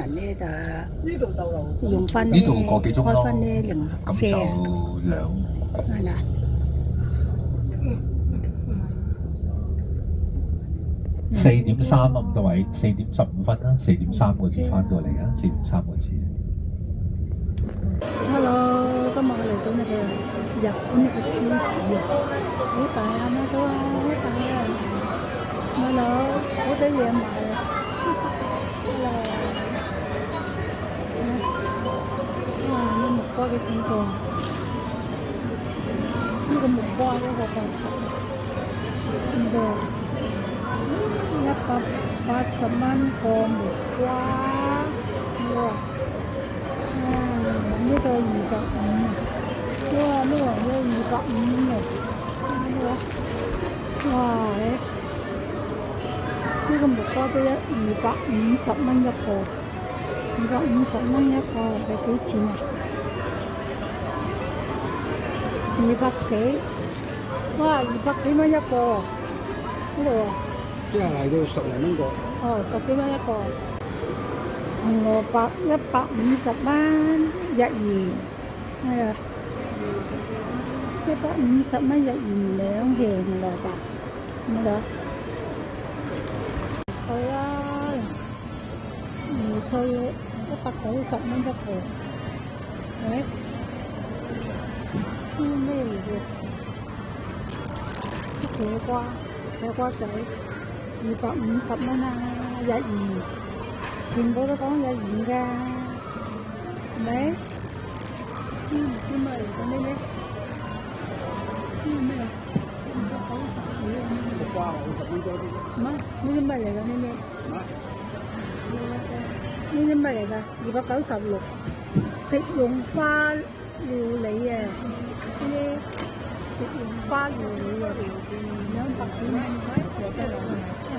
人咧就用翻咧呢度個幾鐘開咯，翻咧零咁舍就兩係啦。4:3啊，咁多位4:15啦，4:3個字翻到嚟啊，4:3個字。Hello，今日我嚟到呢個日本呢個超市啊，好大啊，乜都啊，好大啊，Hello，好多嘢買啊，Hello，哇，呢木瓜幾錢個？呢個木瓜呢個80，幾多？180蚊個木瓜，哇！呢個250啊！哇，呢個要250喎！哇，呢個木瓜都250蚊一個，250蚊一個係幾錢啊？200幾？哇，200幾蚊一個，呢度啊！即係嚟到10零蚊個。哦，10幾蚊一個。紅蘿蔔150蚊日元，係啊，150蚊日元兩件紅蘿蔔，咩㗎？菜啊，魚菜190蚊一個，咩嚟嘅？茄瓜仔250蚊啊，日元。全部都講日元㗎，係咪？唔知咩嚟嘅呢？咩啊？290幾啊？木瓜50蚊多啲。唔係，呢啲咩嚟㗎？呢啲咩嚟㗎？296，食用花料理啊！呢啲食用花料理啊，200幾蚊，有得攞啊！